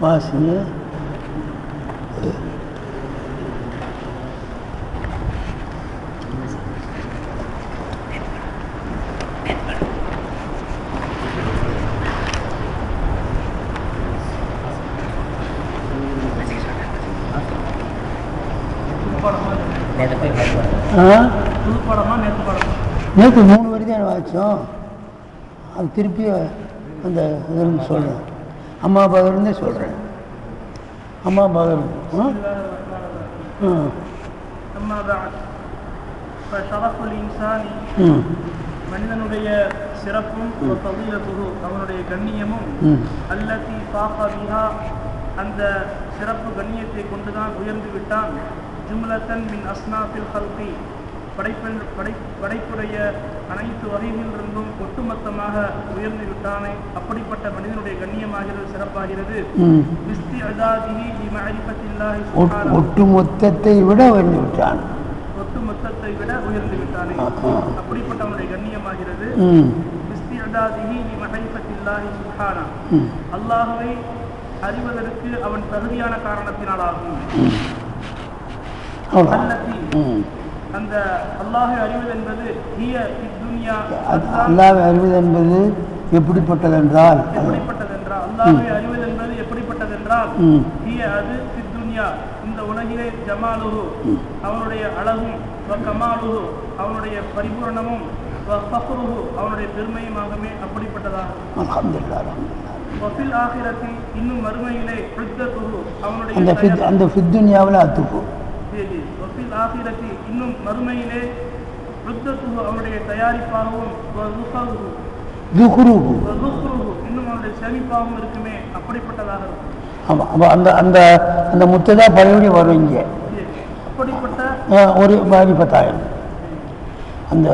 வாசிங்க. நேற்று 3 வரி தான் வாசித்தோம். அது திருப்பி அந்த இதிலிருந்து சொல்கிறேன். அம்மா பாகர்ந்தே சொல்கிறேன். அம்மா பாகர் மனிதனுடைய சிறப்பும் அவனுடைய கண்ணியமும் அல்லதி பாகா அந்த சிறப்பு கண்ணியத்தை கொண்டுதான் உயர்ந்து விட்டான். ஜும்லத்தன் மின் அஸ்னாஃபில் ஹல்கி படைப்புடைய அனைத்து வகைகளிலிருந்தும் ஒட்டுமொத்தமாக உயர்ந்து விட்டானே அப்படிப்பட்ட மனிதனுடைய கண்ணியமாகிறது, சிறப்பாகிறது. ஒட்டுமொத்தத்தை விட உயர்ந்து விட்டான். ஒட்டுமொத்தத்தை விட உயர்ந்து விட்டானே அப்படிப்பட்டவனுடைய கண்ணியமாகிறது. அல்லாஹ்வை அறிவதற்கு அவன் தகுதியான காரணத்தினாலாகும். அந்த அல்லாஹ்வை அறிவது என்பது அல்லாஹ்வை அறிவது என்பது எப்படிப்பட்டதென்றால் அல்லாஹ்வை அறிவது என்பது எப்படிப்பட்டதென்றால் அது துன்யா இந்த உலகிலே ஜமாலுஹு அவனுடைய அழகும் கமாலுஹு அவனுடைய பரிபூரணமும் ஃபக்ருஹு அவனுடைய பெருமையுமாகவே அப்படிப்பட்டதாகும். அல்ஹம்துலில்லாஹ். வஃபில் ஆகிரத்தி இன்னும் மறுமையிலே உத்தத்துஹு அவனுடைய அந்த ஃபித்துன்யாவில் அத்துஹு வஃபில் ஆகிரத்தி இன்னும் மறுமையிலே உத்தத்துஹு அவனுடைய தயாரிப்பாகவும் துஹ்ருஹு இன்னும் அவனுடைய செழிப்பாகவும் இருக்குமே அப்படிப்பட்டதாக இருக்கும். ஆமாம். அப்போ அந்த அந்த அந்த முத்ததா பழையபடி வரும். இங்கே அப்படிப்பட்ட ஒரு மாரிபத்தாயிரம் அந்த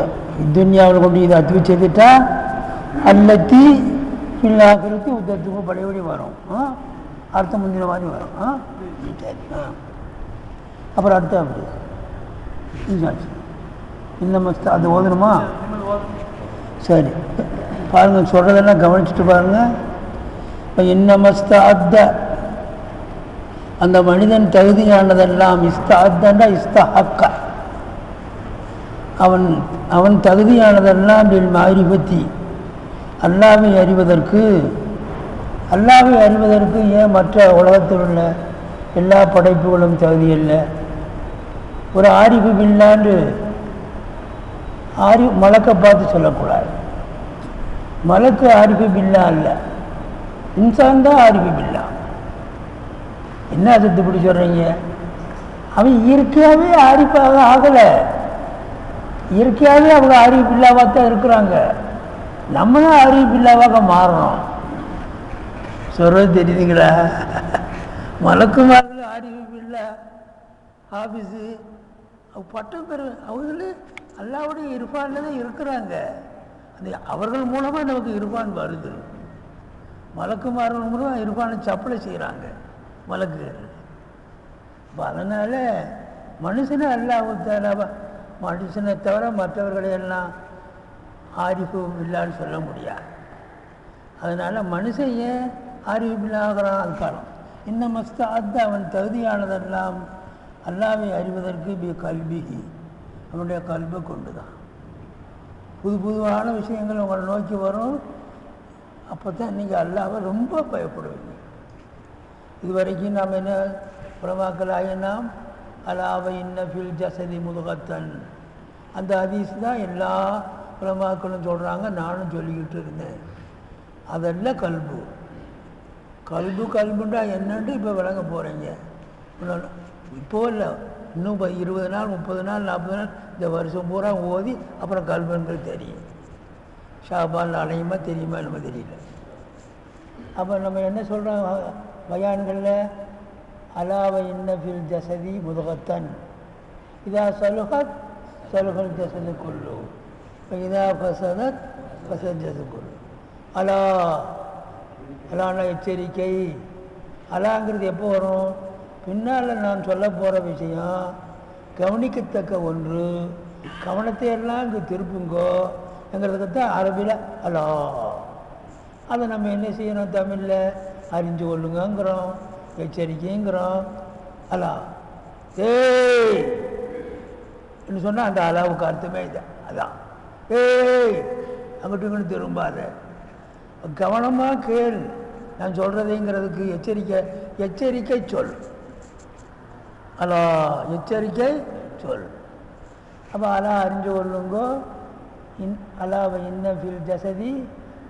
துன்யாவில் கொண்டு இதை அத்து வச்சுக்கிட்டா அல்லத்தி பின்னாக்கிறது உத்தத்துக்கும் பழையபடி வரும். அர்த்தம் முந்தின மாதிரி வரும். அப்புறம் அர்த்தம் அப்படி இன்னும் அது ஓதணுமா? சரி பாருங்கள், சொல்கிறதெல்லாம் கவனிச்சுட்டு பாருங்கள். இப்போ இன்னமஸ்த அந்த மனிதன் தகுதியானதெல்லாம் இஸ்தாத்தா இஸ்தஹக்க அவன் தகுதியானதெல்லாம் மாரிபத்தி அல்லாஹ்வை அறிவதற்கு ஏன் மற்ற உலகத்தில் உள்ள எல்லா படைப்புகளும் தகுதியில்லை. ஒரு ஆரிஃபு பில்லான்னு மலக்கை பார்த்து சொல்லக்கூடாது. மலக்கு ஆரிஃபு பில்லா இல்லை, இன்சான் தான் ஆரிஃபு பில்லா. என்ன அதுக்கு இப்படி சொல்கிறீங்க? அவன் இயற்கையாகவே ஆரிஃபாக ஆகலை. இயற்கையாகவே அவங்க ஆரிஃபு பில்லாவாக தான் இருக்கிறாங்க. நம்ம தான் ஆரிஃபு பில்லாவாக மாறணும். சொல்கிறது தெரியுதுங்களா? மலக்குமார்கள் ஆரிஃபு பில்லா ஆஃபீஸு பட்டம் பெரு அவங்களே அல்லாவுடைய இர்ஃபானில் தான் இருக்கிறாங்க. அந்த அவர்கள் மூலமாக நமக்கு இர்ஃபான் வருது. மலக்குமார்கள் மூலம் இர்ஃபானை சப்ளை செய்கிறாங்க மலக்கு. அதனால் மனுஷனை மனுஷனை தவிர மற்றவர்களையெல்லாம் ஆரிஃபு பில்லான்னு சொல்ல முடியாது. அதனால் மனுஷன் ஏன் ஆரிஃபு பில்லாகிறான்? அது காலம் இன்னும் மஸ்தாத் அவன் தகுதியானதெல்லாம் அல்லாஹ்வை அறிவதற்கு கல்விகி அவனுடைய கல்வை கொண்டு தான். புதுவான விஷயங்கள் உங்களை நோக்கி வரும். அப்போ தான் நீங்கள் அல்லாஹ்வை ரொம்ப பயப்படுவீங்க. இது வரைக்கும் நாம் என்ன உலமாக்கலாக நாம் அலாவை இன்னஃபில் ஜசதி முதுகத்தன் அந்த ஹதீஸ் தான் எல்லா உலமாக்களும் சொல்கிறாங்க, நானும் சொல்லிக்கிட்டு இருந்தேன். அதெல்லாம் கல்புண்டா என்னன்ட்டு இப்போ விளங்க போகிறீங்க. இப்போ இல்லை, இன்னும் 20 நாள் 30 நாள் 40 நாள் இந்த வருஷம் பூரா ஓதி அப்புறம் கல்புன்றது தெரியும். ஷாபான் அலையுமா தெரியுமா நம்ம தெரியல. அப்போ நம்ம என்ன சொல்கிறோம் பயான்களில் அலாவை இன்னஃபில் ஜசதி முதுகத்தன் இதா சலுகத் சலுகல் ஜசது கொள்ளு இதா ஃபசதத் ஃபசத் ஜசது கொள்ளு. அலான எச்சரிக்கை. அலாங்கிறது எப்போ வரும்? பின்னால் நான் சொல்ல போகிற விஷயம் கவனிக்கத்தக்க ஒன்று, கவனத்தை எல்லாம் இங்கே திருப்புங்கோ எங்கிறதுக்கு தான் அரபியில் அலா. அதை நம்ம என்ன செய்யணும்? தமிழில் அறிஞ்சு கொள்ளுங்கிறோம், எச்சரிக்கைங்கிறோம். அலா ஏய் என்று சொன்னால் அந்த அலாவுக்கு அர்த்தமே இல்லை. அதான் ஏய் அங்கிட்டு இங்கிட்டு திரும்பாத, கவனமாக கேள் நான் சொல்கிறதுங்கிறதுக்கு எச்சரிக்கை சொல். அலா எச்சரிக்கை சொல். அப்போ அலா அறிஞ்சு கொள்ளுங்கோ. அலாவை இன்னஃபில் ஜசதி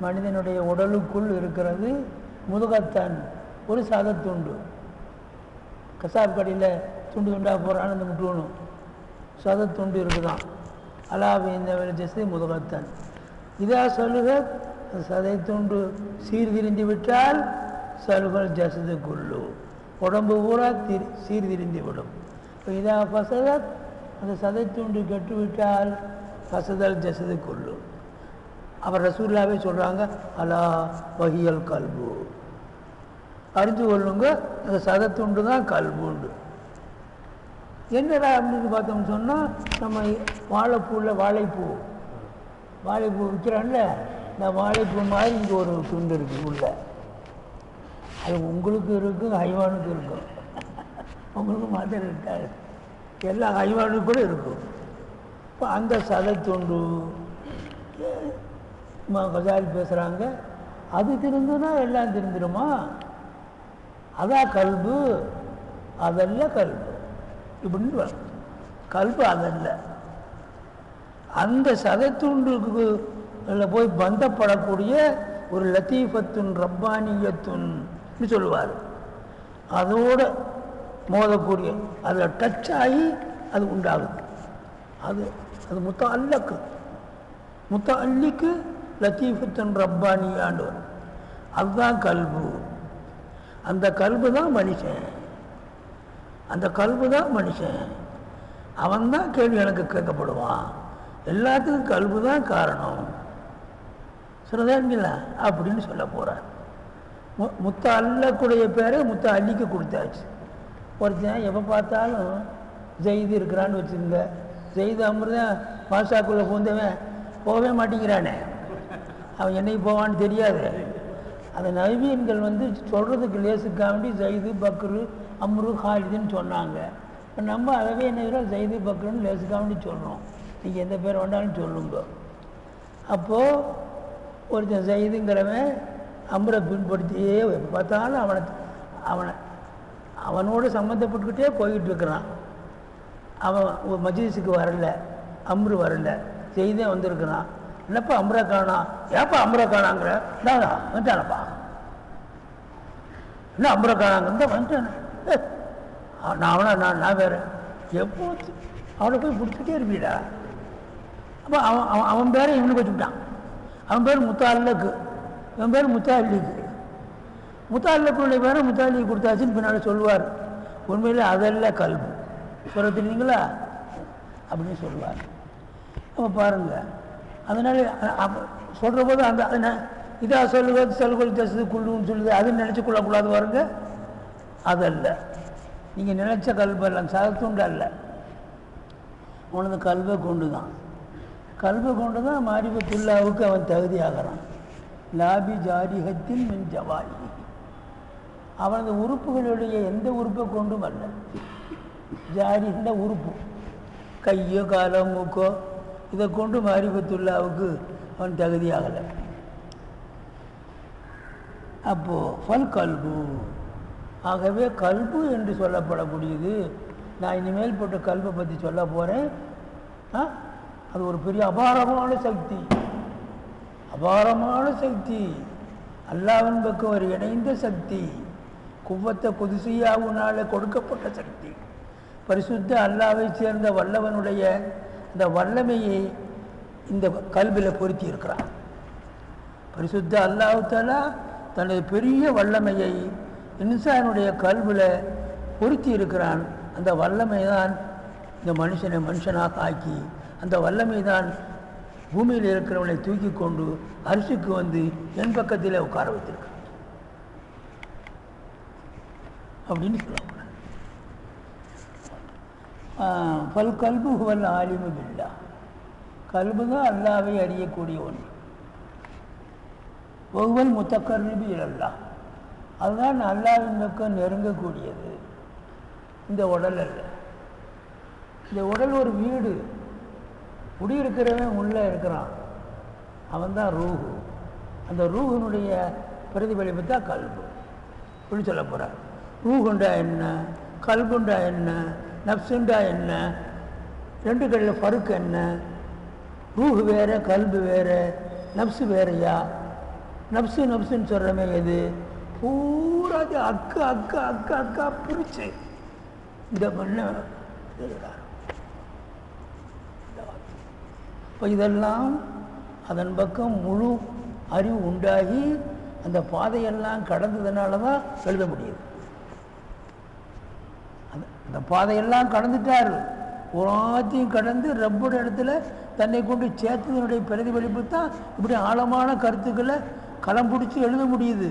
மனிதனுடைய உடலுக்குள் இருக்கிறது முதுகத்தான் ஒரு சதத்துண்டு. கசாப் கடையில் துண்டு துண்டாக போகிறான்னு அந்த முட்டுவணும், சதத்துண்டு இருக்குதான். அலாவை இன்னஃபில் ஜசதி முதுகத்தான். இதா சொல்லுக சதை துண்டு சீர்திரிந்து விட்டால் சலுகள் ஜசதுக்குள்ளு உடம்பு பூரா சீர்திரிந்து விடும். இப்போ இதா பசதத் அந்த சதை துண்டு கெட்டுவிட்டால் பசதல் ஜசதுக்குள்ளு. அவர் ரசூல்லாவே சொல்கிறாங்க அலா வஹியல் கல்பு, அறிஞ்சு கொள்ளுங்க அந்த சதத்துண்டு தான் கல்புண்டு. என்னடா அப்படின்னு பார்த்தோம்னு சொன்னால், நம்ம வாழைப்பூவில் வாழைப்பூ விற்கிறான்ல, இந்த வாழைப்பூ மாதிரி இங்கே ஒரு துண்டு இருக்குது உள்ள. அது உங்களுக்கு இருக்கும், ஹைவானுக்கு இருக்கும். உங்களுக்கு மாத்திரம் இருக்காது, எல்லா ஹைவானுக்கு கூட இருக்கும். இப்போ அந்த சதைத்துண்டு கசாரி பேசுகிறாங்க, அது திருந்துனா எல்லாம் திருந்துருமா? அதான் கல்பு, அதல்ல கல்பு இப்படின்னு கல்பு அதல்ல. அந்த சதைத்துண்டுக்கு போய் பந்தப்படக்கூடிய ஒரு லத்தீஃபத்துன் ரப்பானியத்துன்னு சொல்லுவார். அதோடு மோதக்கூடிய அதில் டச் ஆகி அது உண்டாகுது. அது முத்தஅல்லிக்கு லத்தீஃபத்துன் ரப்பானியாண்டு வரும். அதுதான் கல்பு. அந்த கல்பு தான் மனுஷன். அந்த கல்பு தான் மனுஷன். அவன்தான் கேள்வி எனக்கு கேட்கப்படுவான். எல்லாத்துக்கும் கல்பு தான் காரணம். சொல்லுதா அப்படின்னு சொல்ல போகிறார். முத்த அல்லக்கூடிய பேரை முத்த அள்ளிக்கு கொடுத்தாச்சு. ஒருத்தன் எப்போ பார்த்தாலும் ஜெயிது இருக்கிறான்னு வச்சுருங்க, ஜெயிது அமிர்தான் மாசாக்குள்ளே பூந்தவன் போகவே மாட்டேங்கிறானே, அவன் என்னைக்கு போவான்னு தெரியாது. அந்த நபியன்கள் சொல்கிறதுக்கு லேசுக்காண்டி ஜெயிது பக்ரு அம்ரு ஹாலிதுன்னு சொன்னாங்க. இப்போ நம்ம அதவே என்ன ஜெயிது பக்ருன்னு லேசுக்காண்டி சொல்கிறோம். நீங்கள் எந்த பேர் வேண்டாலும் சொல்லுங்க. அப்போது ஒருத்தன் ஜெயிதுங்கிறவன் அம்ரை பின்படுத்தியே பார்த்தாலும் அவனோடு சம்மந்தப்பட்டுக்கிட்டே போய்கிட்டு இருக்கிறான். அவன் மஜ்லிஸுக்கு வரல, அம்ரு வரல, செய்தே வந்திருக்கிறான். என்னப்பா அம்ரா காணா, ஏப்பா அம்ரா காணாங்கிற, வந்துட்டானப்பா, என்ன அம்ரா காணாங்க வந்துட்டானே, நான் வேறு எப்போ அவனை போய் பிடிச்சிட்டே இருப்பீடா. அப்போ அவன் பேரை இவனுக்கு வச்சுக்கிட்டான். அவன் பேர் முத்தாலுக்கு, இவன் பேர் முத்தாலிக்கு. முத்தாலுக்குடைய பேரை முத்தாலிக்கு கொடுத்தாச்சுன்னு பின்னால் சொல்லுவார். உண்மையில் அதல்ல கல்பு சொல்கிறீங்களா அப்படின்னு சொல்லுவார். அப்போ பாருங்கள், அதனால் சொல்கிற போது அந்த இதாக சொல்லுவது செல்கொள் தசது குள்ளுன்னு சொல்லுது, அது நினச்சி கொள்ளக்கூடாது பாருங்க. அதல்ல, நீங்கள் நினச்ச கல்பு அல்ல, சதத்துண்டு அல்ல, உனது கல்வை கொண்டு தான், கல்வை கொண்டு தான் மாரிபத்துல்லாவுக்கு அவன் தகுதி ஆகிறான். லாபி ஜாரிஹத்தின் மின் ஜவாரி, அவனது உறுப்புகளுடைய எந்த உறுப்பை கொண்டும் அல்ல. ஜாரின்ற உறுப்பு, கையோ காலோ மூக்கோ, இதை கொண்டு மாரிபத்துல்லாவுக்கு அவன் தகுதியாகலை. அப்போது ஃபல் கல்பு, ஆகவே கல்பு என்று சொல்லப்படக்கூடியது, நான் இனிமேல் போட்ட கல்பை பற்றி சொல்ல போகிறேன். அது ஒரு பெரிய அபாரமான சக்தி, அபாரமான சக்தி, அல்லாஹ்வின் பக்கம் ஒரு இணைந்த சக்தி, குவ்வத்தை குதிசியாவுனால கொடுக்கப்பட்ட சக்தி. பரிசுத்த அல்லாஹ்வை சேர்ந்த வல்லவனுடைய இந்த வல்லமையை இந்த கல்பில் பொருத்தி இருக்கிறான். பரிசுத்த அல்லாஹ் தஆலா தனது பெரிய வல்லமையை இன்சானுடைய கல்பில் பொருத்தி இருக்கிறான். அந்த வல்லமை தான் இந்த மனுஷனை மனுஷனாக ஆக்கி, அந்த வல்லமை தான் பூமியில் இருக்கிறவனை தூக்கி கொண்டு அரிசிக்கு என் பக்கத்தில் உட்கார வைத்திருக்கான் அப்படின்னு சொல்லுவாங்க. பல் கல்பு ஹுவல் ஆலிமு பில்லா, கல்பு தான் அல்லாஹ்வை அறியக்கூடிய ஒன்று. ஒவ்வொரு முத்தக்கர்ரிபி இலல்லா, அதுதான் அல்லாஹ்வின் பக்கம் நெருங்கக்கூடியது. இந்த உடல் அல்ல. இந்த உடல் ஒரு வீடு, குடியிருக்கிறவன் உள்ளே இருக்கிறான், அவன்தான் ரூஹு. அந்த ரூஹினுடைய பிரதிபலிப்பு தான் கல்பு. இப்படி சொல்ல போகிறார். ரூஹுண்டா என்ன, கல்புண்டா என்ன, நப்சுண்டா என்ன, ரெண்டு கல்ல ஃபருக்கு என்ன? ரூஹு வேறு, கல்பு வேறு, நப்சு வேறையா? நப்சு நப்சுன்னு சொல்கிறமே எது? பூராது அக்கா அக்கா அக்கா அக்கா பிரிச்சு இந்த பண்ண. இப்போ இதெல்லாம் அதன் பக்கம் முழு அறிவு உண்டாகி அந்த பாதையெல்லாம் கடந்ததுனால தான் எழுத முடியுது. அந்த பாதையெல்லாம் கடந்துட்டார், எல்லாத்தையும் கடந்து ரப்போட இடத்துல தன்னை கொண்டு சேர்த்ததனுடைய பிரதிபலிப்பு தான் இப்படி ஆழமான கருத்துக்களை களம் பிடிச்சி எழுத முடியுது.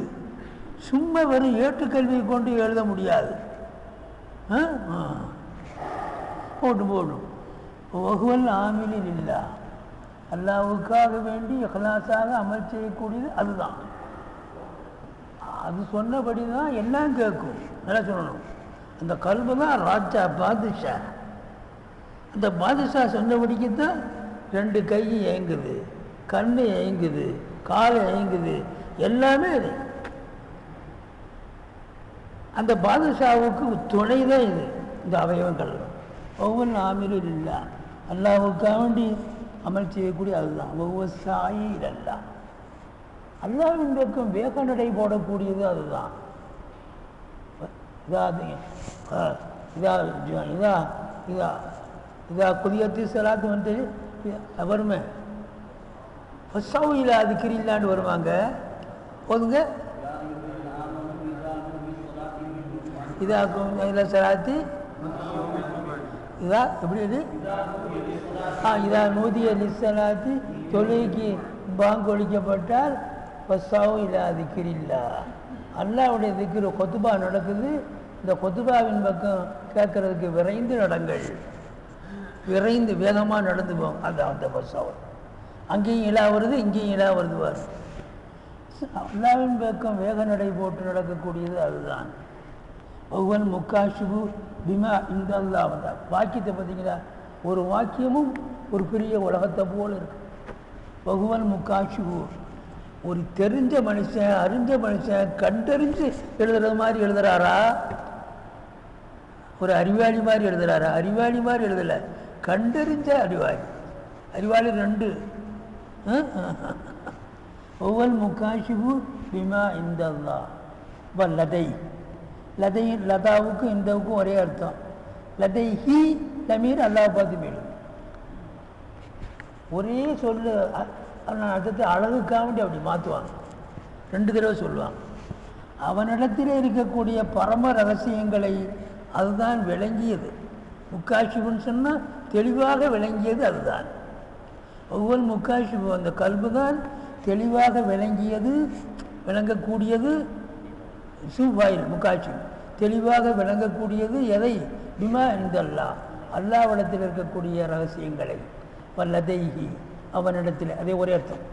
சும்மா வெறும் ஏற்றுக்கல்வியை கொண்டு எழுத முடியாது. போடும் வகுவல் ஆமிலில் இல்லா, அல்லாவுக்காக வேண்டி இஹ்லாஸாக அமல் செய்யக்கூடியது அதுதான். அது சொன்னபடி தான் எல்லாம் கேட்கும். நல்லா சொல்லணும், அந்த கல்பு தான் ராஜா பாதுஷா. அந்த பாதுஷா சொன்னபடிக்கு தான் ரெண்டு கை ஏங்குது, கண்ணு ஏங்குது, கால் ஏங்குது, எல்லாமே இது. அந்த பாதுஷாவுக்கு துணை தான் இது, இந்த அவயவங்கள். ஒவ்வொரு ஆமிலும் இல்லை, அல்லாவுக்காக வேண்டி அமல் செய்யக்கூடிய அதுதான். ஒவ்வொரு சாயில் அல்லா, அல்லாவின் பக்கம் வேக நடை போடக்கூடியது அதுதான். இதா குதியத்து சலாத்து வந்து வருமே, ஃபஸ்ஸாவு இலா திக்ரில்லான்னு வருவாங்க. போதுங்க, இதா இலா சலாத்தி, இதா எப்படி இது, இதா நூதிய லிஸ்ஸலாத்தி, தொழுகைக்கு பாங்கு ஒழிக்கப்பட்டால் ஃபஸ்ஸாவு இலா திக்ரில்லா, அல்லாஹ்வுடைய திக்ரு கொத்துபா நடக்குது, இந்த கொத்துபாவின் பக்கம் கேட்கறதுக்கு விரைந்து நடங்கள், விரைந்து வேகமாக நடந்து போகும். அது அந்த ஃபஸ்ஸாவு. அங்கேயும் இலா வருது, இங்கேயும் இலா வருது. வரும் அல்லாவின் பக்கம் வேக நடை போட்டு நடக்கக்கூடியது அதுதான். ஒவ்வொரு முக்காஷிபு பிமா இந்த அல்லா வந்தா. வாக்கியத்தை பார்த்தீங்களா, ஒரு வாக்கியமும் ஒரு பெரிய உலகத்தை போல் இருக்கு. ஒவ்வொரு முக்காஷிபு, ஒரு தெரிஞ்ச மனுஷன், அறிஞ்ச மனுஷன், கண்டறிஞ்சு எழுதுறது மாதிரி எழுதுறாரா? ஒரு அறிவாளி மாதிரி எழுதுறாரா? அறிவாளி மாதிரி எழுதலை, கண்டறிஞ்ச அறிவாளி. அறிவாளி ரெண்டு. ஒவ்வொரு முக்காஷிபு பிமா இந்த அல்லா இப்போ லதை. லதை, லதாவுக்கும் இந்தவுக்கும் ஒரே அர்த்தம். லதை ஹி லமீர் அல்லாஹ் பார்த்து போயிடும். ஒரே சொல்லு அர்த்தத்தை அழகுக்காக வேண்டி அப்படி மாற்றுவாங்க, ரெண்டு தடவை சொல்லுவாங்க. அவனிடத்தில் இருக்கக்கூடிய பரம ரகசியங்களை அதுதான் விளங்கியது. முக்காஷிபுன்னு சொன்னால் தெளிவாக விளங்கியது அதுதான். ஒவ்வொரு முக்காஷிபு, அந்த கல்பு தான் தெளிவாக விளங்கியது, விளங்கக்கூடியது. சுவாயில் முக்காஷிபு தெளிவாக விளங்கக்கூடியது எதை? பிமா இந்த அல்லா, அல்லாவிடத்தில் இருக்கக்கூடிய ரகசியங்களை. வல்லதைஹி, அவனிடத்தில், அதே ஒரே அர்த்தம்.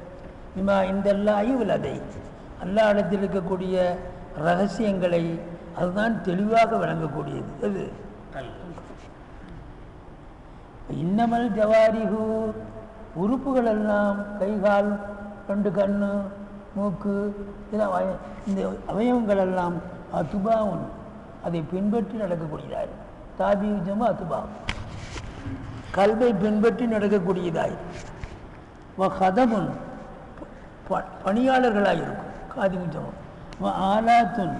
பிமா இந்த அல்லாஹி வல்லதை, அல்லா இடத்தில் இருக்கக்கூடிய ரகசியங்களை அதுதான் தெளிவாக விளங்கக்கூடியது. அது இன்னமல் ஜவாரிஹு, உறுப்புகள் எல்லாம், கைகால், ரெண்டு கண்ணு, மூக்கு, இதெல்லாம் இந்த அவயவங்கள் எல்லாம் அத்துபாவும், அதை பின்பற்றி நடக்கக்கூடியதாய். தாபீஜமா அத்துபா, கல்வை பின்பற்றி நடக்கக்கூடியதாய். ஹதமுன், பணியாளர்களாக இருக்கும். காதிமுஜம் ஆலாத்துன்,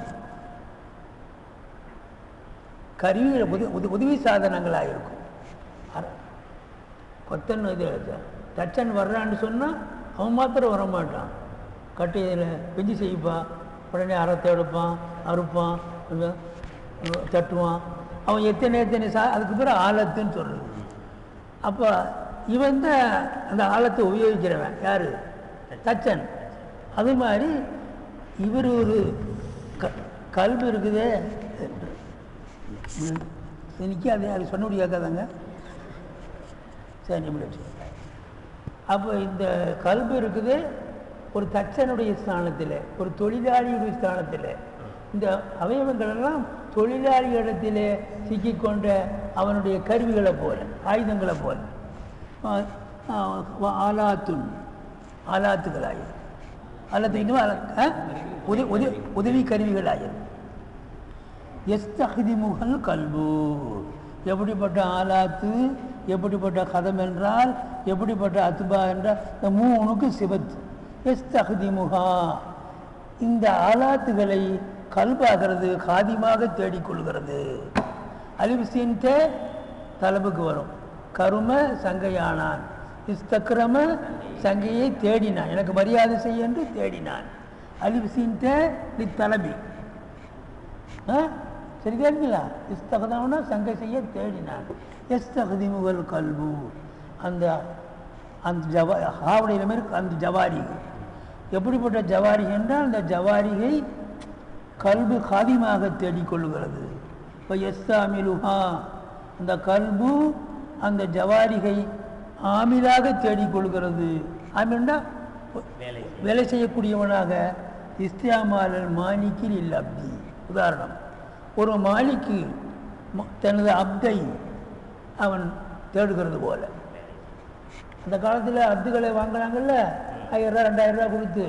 கருவிகள், உதவி சாதனங்களாக இருக்கும். கொத்தன் இது தச்சன் வர்றான்னு சொன்னால் அவன் மாத்திரம் வரமாட்டான். கட்டையில் பெஞ்சு செய்ப்பா, உடனே அறத்தை எடுப்பான், அறுப்பான், தட்டுவான். அவன் எத்தனை அதுக்கு பிறகு ஆழத்துன்னு சொல்கிறது. அப்போ இவன் தான் அந்த ஆழத்தை உபயோகிக்கிறவன். யார்? தச்சன். அது மாதிரி இவர் ஒரு கல்வி இருக்குதே, இன்னைக்கு அது சொன்ன முடியாதாங்க. சரி, அப்போ இந்த கல்வி இருக்குது, ஒரு தச்சனுடைய ஸ்தானத்தில், ஒரு தொழிலாளியுடைய ஸ்தானத்தில், இந்த அவயவங்கள் எல்லாம் தொழிலாளி இடத்திலே சிக்கிக்கொண்ட அவனுடைய கருவிகளை போல, ஆயுதங்களை போல, ஆலாத்துகளாயிரும். அல்லது இன்னும் உதவி கருவிகளாயிரும். எஸ்தஹ்திமுகல் கல்பு, எப்படிப்பட்ட ஆலாத்து, எப்படிப்பட்ட கதம் என்றால், எப்படிப்பட்ட அத்துபா என்றால், இந்த மூணுக்கு சிபத்து. எஸ்தஹ்திமுகா, இந்த ஆலாத்துகளை கல்பாகிறது, காதிமாக தேடிக்கொள்கிறது. அலிப்சின்ட்டு தலபுக்கு வரும். கரும சங்கையானான், இஸ்தக்ரம சங்கையை தேடினான், எனக்கு மரியாதை செய்ய என்று தேடினான். அலிப்சின்ட்டு தலபி சரி கேட்குங்களா? இஸ்தகதாவுன்னா சங்கை செய்ய தேடினான். எஸ்தகதிமுகல் கல்பு, அந்த அந்த ஹாவுடைய மாதிரி அந்த ஜவாரிகை, எப்படிப்பட்ட ஜவாரிகை என்றால் அந்த ஜவாரிகை கல்பு காதிமாக தேடிக்கொள்ளுகிறது. இப்போ எஸ்தாமிலுஹா, அந்த கல்பு அந்த ஜவாரிகை ஆமிலாக தேடிக்கொள்கிறது. ஆமில்னா வேலை செய்யக்கூடியவனாக. இஸ்தியாமாலல் மாலிக்கில் இல்லை அப்தி. உதாரணம், ஒரு மாலிக்கு தனது அப்தை அவன் தேடுகிறது போல. அந்த காலத்தில் அப்துகளை வாங்கினாங்கல்ல, 1000 ரூபா 2000 ரூபா கொடுத்து,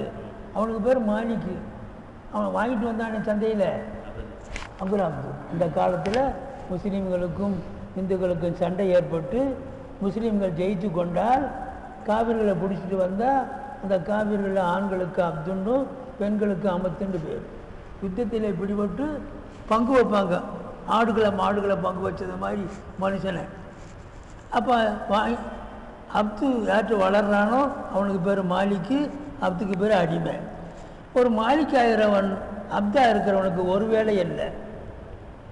அவனுக்கு பேர் மாலிக்கு. அவன் வாங்கிட்டு வந்தானே சந்தையில், அப்துல் அப்து. இந்த காலத்தில் முஸ்லீம்களுக்கும் இந்துக்களுக்கும் சண்டை ஏற்பட்டு முஸ்லீம்கள் ஜெயித்து கொண்டால் காவிர்களை பிடிச்சிட்டு வந்தால் அந்த காவிர்களில் ஆண்களுக்கு அப்துன்னும் பெண்களுக்கு அமத்துன்னு பேர். யுத்தத்தில் பிடிபட்டு பங்கு வைப்பாங்க, ஆடுகளை மாடுகளை பங்கு வச்சது மாதிரி மனுஷனை. அப்போ அப்து யார்ட்டு வளர்றானோ அவனுக்கு பேர் மாலிக்கு, அப்துக்கு பேர் அடிமை. ஒரு மாலிக்கு ஆகிறவன் அப்தா இருக்கிறவனுக்கு ஒரு வேலை இல்லை,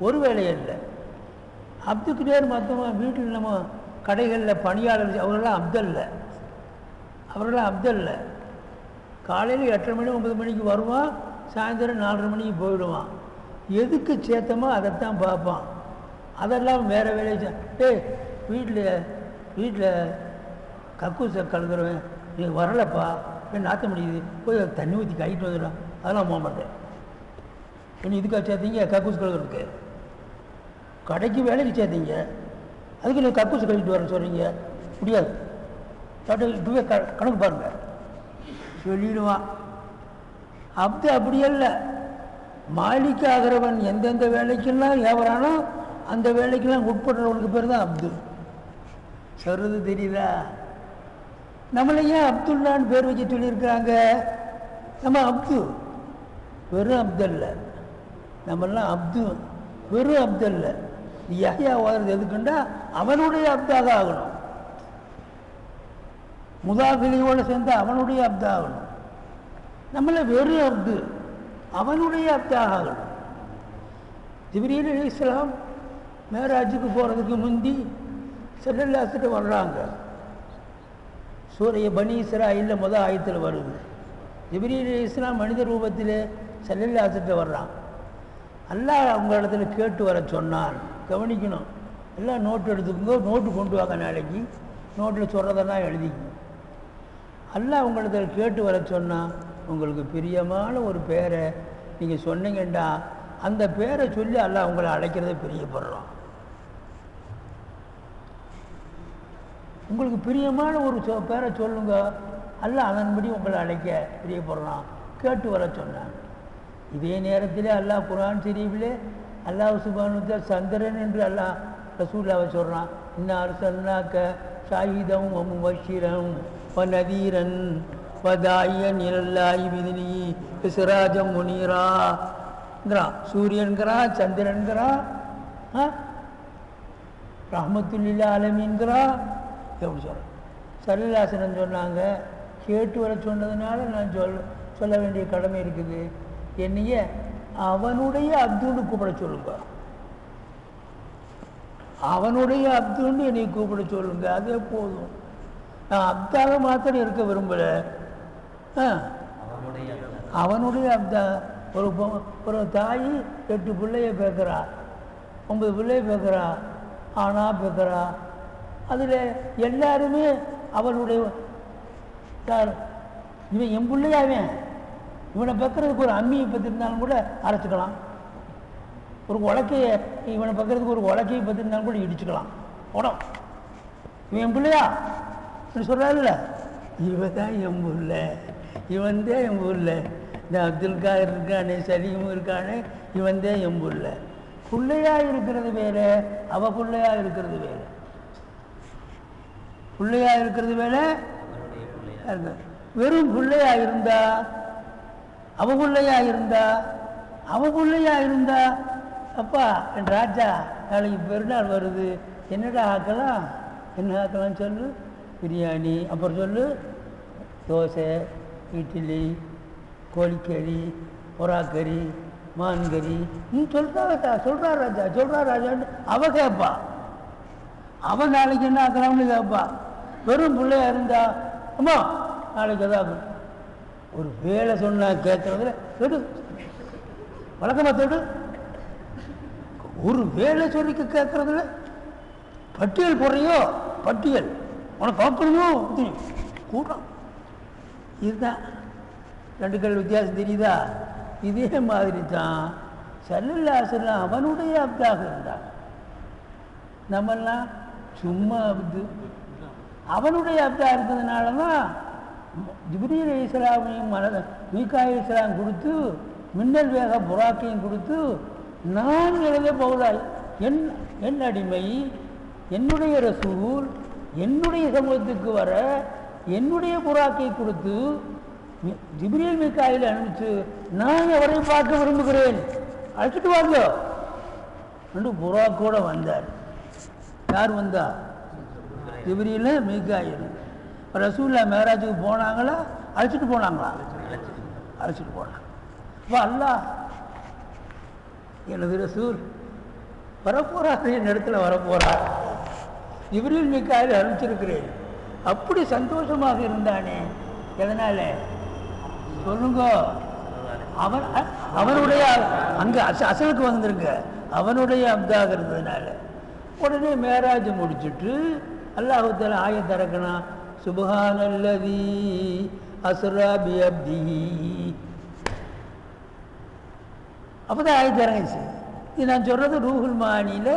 ஒரு வேலை இல்லை. அப்துக்கு பேர் மொத்தமாக வீட்டில் நம்ம கடைகளில் பணியாளர் அவர்களெல்லாம் அப்தல்ல, அவர்களெல்லாம் அப்தல்ல. காலையில் 8:30 மணி 9 மணிக்கு வருவான், சாயந்தரம் 4:30 மணிக்கு போயிடுவான். எதுக்கு சேர்த்தமோ அதைத்தான் பார்ப்பான். அதெல்லாம் வேறு வேலையை வீட்டில் கக்கூசை கலந்துருவேன், நீ வரலப்பா, நாற்ற முடியுது, போய் தண்ணி ஊற்றி கழிட்டு வந்துடும், அதெல்லாம் போக மாட்டேன். நீ இதுக்காக சேர்த்தீங்க கக்கூசு கழுகுறதுக்கு, கடைக்கு வேலைக்கு சேர்த்தீங்க, அதுக்கு நீ கக்கூசு கழிட்டு வரேன்னு சொல்கிறீங்க, முடியாது. இதுவே கணக்கு பாருங்க சொல்லிடுவான். அப்படி அப்படியல்ல, மாலிக்காகிறவன் எந்தெந்த வேலைக்கெல்லாம் ஏவரானோ அந்த வேலைக்கெல்லாம் உட்படுறவனுக்கு பேர் தான் அப்து. சொல்கிறது தெரியுதா? நம்மளை ஏன் அப்துல்லான்னு பேர் வச்சு சொல்லியிருக்கிறாங்க? நம்ம அப்து, வெறும் அப்தல்ல. நம்மெல்லாம் அப்து, வெறும் அப்தல்ல. யஹ்யா ஓதுறது எதுக்குண்டா அவனுடைய அப்தாக ஆகணும், முதாஃபிலியோடு சேர்ந்து அவனுடைய அப்தாக ஆகணும். நம்மள வெறும் அப்து, அவனுடைய அப்தாக ஆகணும். ஜிப்ரீல் அலைஹிஸ்ஸலாம் மேராஜுக்கு போகிறதுக்கு முந்தி ஸல்லல்லாஹு வர்றாங்க. சூரிய பனி இஸ்ராயீல்ல முதல் ஆயத்தில் வருது. ஜிப்ரீல் அலைஹிஸ்ஸலாம் மனித ரூபத்தில் ஸல்லல்லாஹு வர்றான். அல்லாஹ் அவங்க இடத்துல கேட்டு வர சொன்னான். கவனிக்கணும், எல்லாம் நோட்டு எடுத்துக்கோங்க, நோட்டு கொண்டு வாங்க, நாளைக்கு நோட்டில் சொல்கிறதெல்லாம் எழுதிக்கணும். அல்லாஹ் உங்களிடத்துல கேட்டு வர சொன்னால், உங்களுக்கு பிரியமான ஒரு பேரை நீங்கள் சொன்னீங்கண்டா அந்த பேரை சொல்லி அல்லாஹ் உங்களை அழைக்கிறத பிரியப்படுறான். உங்களுக்கு பிரியமான ஒரு பேரை சொல்லுங்க, அல்லாஹ் அதன்படி உங்களை அழைக்க பிரியப்படுறான். கேட்டு வர சொன்னான். இதே நேரத்தில் அல்லாஹ் குர்ஆன் ஷரீஃபிலே அல்லாஹ் சுப்ஹானஹு வ தஆலா சந்திரன் என்று அல்லாஹ் ரசூலுல்லாஹ் சொல்கிறான். இன்னா அர்சல்னாக ஷாஹிதன் வ முபஷ்ஷிரன் வ நதீரன் வ தாயியன் இலல்லாஹி பிஇذனிஹி வ சிராஜம் முனீராங்கிறான். சூரியன்கிறான், சந்திரன்கிறான், ரஹ்மத்துல் ஆலமீன்கிறான். எப்படி சொல்கிறேன்? சல்லல்லாஹு சொன்னாங்க, கேட்டு வர சொன்னதுனால நான் சொல்ல வேண்டிய கடமை இருக்குது. என்னைய அவனுடைய அப்துன்னு கூப்பிட சொல்லுங்க, அவனுடைய அப்துன்னு என்னை கூப்பிட சொல்லுங்க, அதே போதும். நான் அப்தாக மாத்திரம் இருக்க விரும்பலை, அவனுடைய அப்தா. ஒரு தாய் 8 பிள்ளைய பேக்கிறா, 9 பிள்ளைய பேக்கிறா, ஆனா பேக்கிறா. அதில் எல்லாருமே அவனுடைய இவன் என் பிள்ளையாவேன், இவனை பக்கிறதுக்கு ஒரு அம்மியை பற்றிருந்தாலும் கூட அரைச்சிக்கலாம், ஒரு உலக்கையை இவனை பக்கிறதுக்கு ஒரு உலக்கையை பற்றிருந்தாலும் கூட இடிச்சுக்கலாம். உடம் இவன் என் பிள்ளையா சொல்கிறாருல்ல, இவன் தான் என் பிள்ளை, இவன் தான் என் பிள்ளை. இந்த அப்துல் காதர் இருக்கானே, சலீமும் இருக்கானே, இவன் தான் என் பிள்ளை. பிள்ளையாக இருக்கிறது வேறு, அவ பிள்ளையாக இருக்கிறது வேறு. பிள்ளையாக இருக்கிறது வேறு, வெறும் பிள்ளையாக இருந்தா, அவ பிள்ளையாக இருந்தா, அவ பிள்ளையாக இருந்தா, அப்பா என் ராஜா நாளைக்கு பெருநாள் வருது, என்னடா ஆக்கலாம், என்ன ஆக்கலாம் சொல்லு, பிரியாணி, அப்புறம் சொல்லு தோசை, இட்லி, கோழிக்கறி, புறாக்கறி, மான்கறி, சொல்கிறா ராஜா சொல்கிறா ராஜான்னு அவ கேட்பா. அவன் நாளைக்கு என்ன ஆக்கலாம்னு கேட்பா. வெறும் பிள்ளையா இருந்தா, அம்மா நாளைக்கு எதாவது ஒரு வேலை சொன்னால் கேட்குறதுல தொடு, வழக்கமாக தொடு, ஒரு வேலை சொல்லிக்க கேட்குறதுல பட்டியல் போடுறையோ, பட்டியல் உனக்கு பார்க்கணுமோ கூட்டம். இதுதான் ரெண்டு கல் வித்தியாசம் தெரியுதா? இதே மாதிரி தான் ஸல்லல்லாஹு அலைஹி வஸல்லம் அவனுடைய அப்தாக இருந்தான். நம்மெல்லாம் சும்மா அப்து, அவனுடைய அப்தா இருக்கிறதுனால தான் ஜிப்ரீல் அலைஹிஸ்ஸலாமையும் மீகாயில் அலைஹிஸ்ஸலாம் கொடுத்து, மின்னல் வேக புறாக்கையும் கொடுத்து, நான் எழுத பவுலாய் என் அடிமை, என்னுடைய ரசூல் என்னுடைய சமூகத்துக்கு வர என்னுடைய புறாக்கை கொடுத்து ஜிப்ரீல் மீகாயில் அனுப்பிச்சு, நான் அவரை பார்க்க விரும்புகிறேன், அழைச்சிட்டு வாங்க என்று புறாக்கோட வந்தார். யார் வந்தா? ஜிப்ரீல் மீகாயில். ரசூல்லா மேராஜுக்கு போனாங்களா, அழைச்சிட்டு போனாங்களா? அழைச்சிட்டு போனாங்க. அப்போ அல்லாஹ் எனது ரசூல் வரப்போறாரு, என் இடத்துல வரப்போறார், ஜிப்ரீல் மீகாயில் அனுப்பிச்சிருக்கிறேன். அப்படி சந்தோஷமாக இருந்தானே. எதனால சொல்லுங்க? அவனுடைய அங்கே அசலுக்கு வந்திருக்க அவனுடைய அப்தாக இருந்ததுனால. உடனே மேராஜ் முடிச்சுட்டு அல்லாஹு தஆலா ஆயத் இறக்கணும், சுப்ஹானல்லதீ அஸ்ரா பி அப்திஹி. அப்போதான் ஆயத் இறங்கிச்சு. இது நான் சொல்கிறது ரூஹுல் மானியில்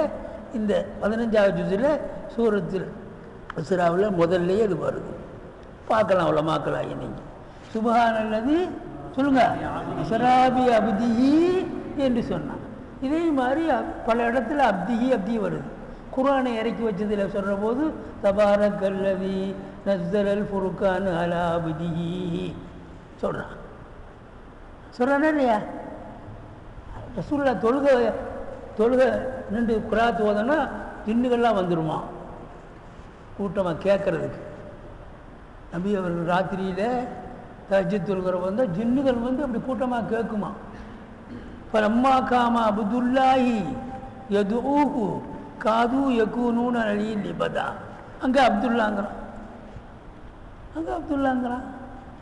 இந்த 15வது ஜுஸில் சூரத்தில் அஸ்ராவில் முதல்லையே அது வருது. பார்க்கலாம், அவ்வளோ மாக்கலாம். இன்னைக்கு சுப்ஹானல்லதீ சொல்லுங்க, அஸ்ரா பி அப்திஹி என்று சொன்னான். இதே மாதிரி பல இடத்துல அப்தி வருது. குர்ஆனை இறக்கி வச்சதில் சொல்கிற போது தபாரக்கல்லதீ நஸ்ஸலல் ஃபுர்கான அலா அப்திஹி சொல்கிறானா இல்லையா? ரசூலுல்லாஹ் தொழுகை நின்று குராத் ஓதனா ஜின்னுகள்லாம் வந்துடுமா கூட்டமாக கேட்குறதுக்கு. நபி அவர்கள் ராத்திரியில் தஹஜ்ஜுத் தொழுகிற வந்தால் ஜின்னுகள் வந்து அப்படி கூட்டமாக கேட்குமா. இப்போ அம்மா காமா அப்துல்லாஹி யதுஊஹு காது யகூனூன அலி லிபதா. அங்கே அப்துல்லாங்கிறான்,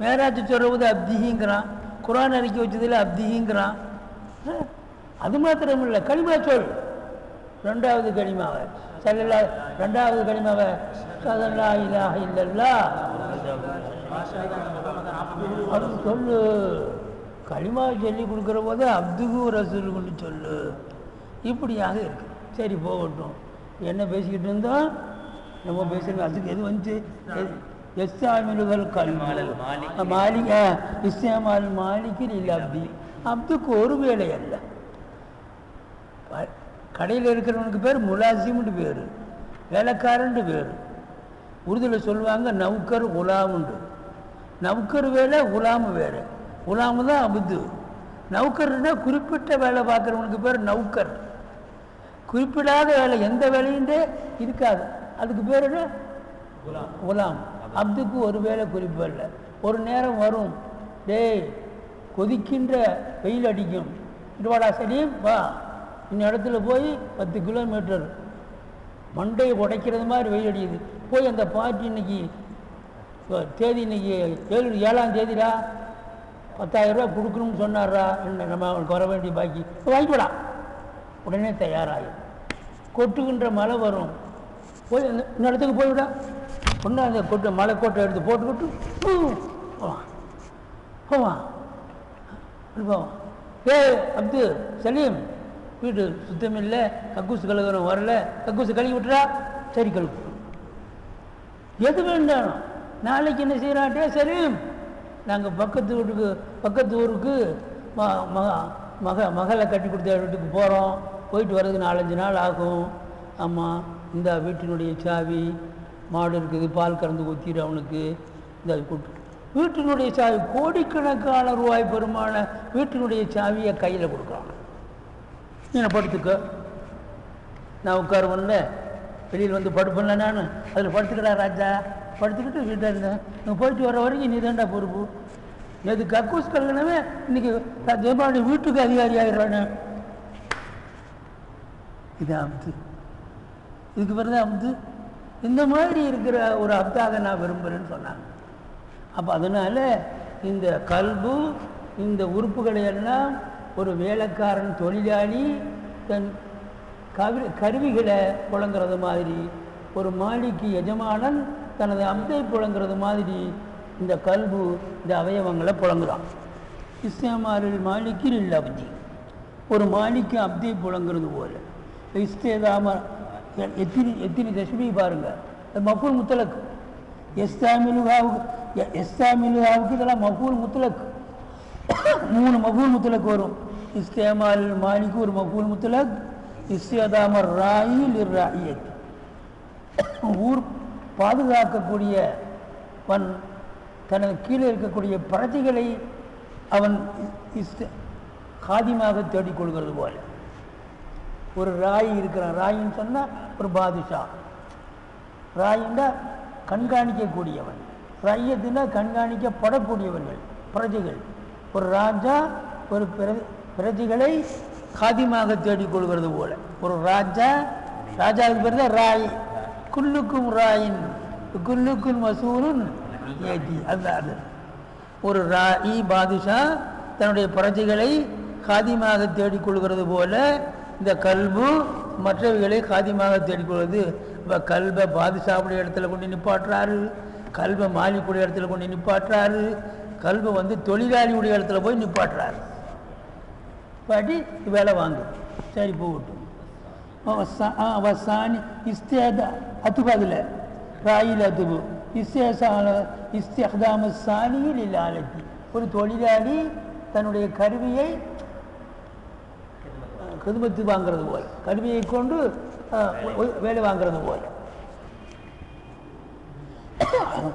மேராஜ் சொல்வது அப்திஹிங்கிறான், குர்ஆன் இறக்கி வச்சதில் அப்திஹிங்கிறான். அது மாத்திரம் இல்லை, கலிமா சொல் ரெண்டாவது கலிமாவை ரெண்டாவது கலிமாவை லா இலாஹ இல்லல்லாஹ் அது சொல்லு. களிமா சொல்லி கொடுக்குற போது அப்துகு ரசூலுன்னு சொல்லு. இப்படியாக இருக்கு. சரி போகட்டும், என்ன பேசிக்கிட்டு இருந்தோம்? நம்ம பேசுகிறோம். அதுக்கு எது வந்து எஸ்தாமிலுகள் கல்மாலல் மாலிக் இஸ்லாமால் மாலிக்கு இல்லை அப்தி. அப்துக்கு ஒரு வேலை அல்ல. கடையில் இருக்கிறவனுக்கு பேர் முலாசிம்னு பேர், வேலைக்காரன்ட்டு பேர். உருதுல சொல்லுவாங்க நவுக்கர் குலாமுண்டு. நவுக்கர் வேலை, குலாமு வேறு. குலாமு தான் அப்து. நவுக்கர்னா குறிப்பிட்ட வேலை பார்க்குறவனுக்கு பேர் நவுக்கர். குறிப்பிடாத வேலை எந்த வேலையுண்டே இருக்காது, அதுக்கு பேர் என்ன? குலாம். அப்துக்கு ஒரு வேலை குறிப்பு இல்லை. ஒரு நேரம் வரும், டேய் கொதிக்கின்ற வெயில் அடிக்கும், இதுவாடா சலீம் வா, இந்த இடத்துல போய் 10 கிலோமீட்டர் மண்டையை உடைக்கிறது மாதிரி வெயில் அடிக்குது, போய் அந்த பாட்டி இன்னைக்கு தேதி இன்னைக்கு 7ஆம் தேதிடா 10,000 ரூபா கொடுக்கணும்னு சொன்னார்ரா, என்ன நம்ம அவனுக்கு வர வேண்டிய பாக்கி வாங்கிக்கூடா. உடனே தயாராகி கொட்டுகின்ற மழை வரும், போய் இந்த இடத்துக்கு போய்விடா. ஒன்று அந்த மலை கோட்டை எடுத்து போட்டுக்கிட்டு போவான் போவான். அப்து சலீம் வீடு சுத்தம் இல்லை, கக்கூசு கழுவுறோம் வரல, கக்கூசு கழுவி விட்டுறா, சரி கழுவு. எது வேண்டாம். நாளைக்கு என்ன செய்கிறாட்டே சலீம், நாங்கள் பக்கத்து ஊருக்கு மகளை கட்டி கொடுத்த வீட்டுக்கு போகிறோம், போயிட்டு வர்றதுக்கு 4-5 நாள் ஆகும். ஆமாம், இந்த வீட்டினுடைய சாவி, மாடு இருக்குது, பால் கறந்து ஊற்றிடு அவனுக்கு, இந்த கூட்டு வீட்டினுடைய சாவி, கோடிக்கணக்கான ரூபாய் பெருமான வீட்டினுடைய சாவியை கையில் கொடுக்குறாங்க. நீ படுத்துக்க, நான் உட்காருவேன்ல, வெளியில் வந்து படுப்பேன்ல, நான் அதில் படுத்துக்கடா ராஜா, படுத்துக்கிட்டு வீட்டில் இருந்தேன், நீங்கள் போயிட்டு வர வரைக்கும் நீ தான்டா பொறுப்பு. எது கக்கூஸ் கல்கனவே இன்னைக்கு ஜெயபாண்டி வீட்டுக்கு அதிகாரி ஆகிடுறானே. இது அப்து, இதுக்கு பிறகு அப்து. இந்த மாதிரி இருக்கிற ஒரு அப்தாக நான் விரும்புகிறேன்னு சொன்னாங்க. அப்போ அதனால் இந்த கல்பு, இந்த உறுப்புகளை எல்லாம் ஒரு வேலைக்காரன் தொழிலாளி தன் கருவிகளை புழங்குறது மாதிரி, ஒரு மாளிகைக்கு எஜமானன் தனது அப்தை புழங்குறது மாதிரி இந்த கல்பு இந்த அவயவங்களை புழங்குறான். இஸ்லாமாரில் மாளிகில் இல்லை அப்தி, ஒரு மாளிகை அப்தை புழங்குறது போல. இஸ்தேதாம எத்தினி தஸ்மீ பாருங்கள், மஃபூல் முத்தலக். எஸ்தாமிலுகாவுக்கு இதெல்லாம் மஃபூல் முத்தலக், 3 மஃபூல் முத்தலக் வரும். இஸ்தேமாரில் மாளிகை ஒரு மஃபூல் முத்தலக், இஸ்தேதாமர் ராயில் ராயியத், ஊர் பாதுகாக்கக்கூடியவன் தனது கீழே இருக்கக்கூடிய பிரஜைகளை அவன் காதிமாக தேடிக்கொள்கிறது போல. ஒரு ராய் இருக்கிறான், ராயின்னு சொன்னால் ஒரு பாதுஷா, ராயின்னா கண்காணிக்கக்கூடியவன், ராயத்துனா கண்காணிக்கப்படக்கூடியவர்கள், பிரஜைகள். ஒரு ராஜா ஒரு பிரஜைகளை காதிமாக தேடிக்கொள்கிறது போல. ஒரு ராஜாவுக்கு பேர் தான் ராய். குல்லுக்கும் ராயின் குல்லுக்கும் மசூலுன் ஏதி. அது ஒரு ராயி பாதுஷா தன்னுடைய பிரஜைகளை காதிமாக தேடிக்கொள்கிறது போல இந்த கல்பு மற்றவைகளை காதிமாக தேடிக்கொள்வது. இப்போ கல்பை பாதுஷாவுடைய இடத்துல கொண்டு நிப்பாட்டுறாரு, கல்பை மாலிக்குடைய இடத்துல கொண்டு நிப்பாட்டுறாரு, கல்பை வந்து தொழிலாளியுடைய இடத்துல போய் நிப்பாட்டுறாரு. பாட்டி வேலை வாங்கு, சரி போகட்டும். அத்துபு அதில் ராயில் அத்துபு இஸ்திஹ்தாம சானியில் இல்லாலத்தி, ஒரு தொழிலாளி தன்னுடைய கருவியை கிதுமத்து வாங்கிறது போல, கருவியை கொண்டு வேலை வாங்கிறது போல.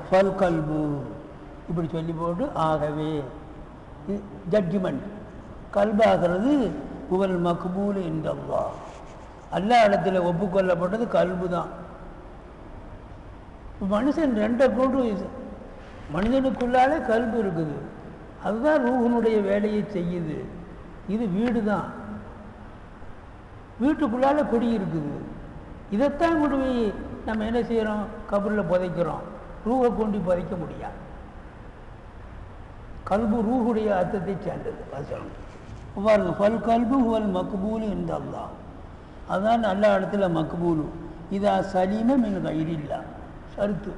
ஃபல் கல்பு இப்படி சொல்லி போட்டு, ஆகவே ஜட்ஜ்மெண்ட் கல்பாகிறது உவல் மக்பூல் இன்தல்லாஹ், அல்லாஹ் இடத்துல ஒப்புக்கொள்ளப்பட்டது கல்பு தான். மனுஷன் 2 கொண்டு மனிதனுக்குள்ளாலே கல்பு இருக்குது, அதுதான் ரூஹனுடைய வேலையை செய்யுது. இது வீடு தான், வீட்டுக்குள்ளால கொடி இருக்குது. இதைத்தான் கொண்டு போய் நம்ம என்ன செய்கிறோம், கபரில் புதைக்கிறோம். ரூஹை கொண்டு புதைக்க முடியாது. கல்பு ரூஹுடைய அர்த்தத்தை சேர்ந்தது. அது சொல்லணும் பாருங்க. ஃபல் கல்பு ஹுவல் மக்பூலு இன்தல்லாஹ், அதுதான் நல்ல இடத்துல மக்பூலு. இதா சலீம மின் கைரில்லா, ஷருத்து.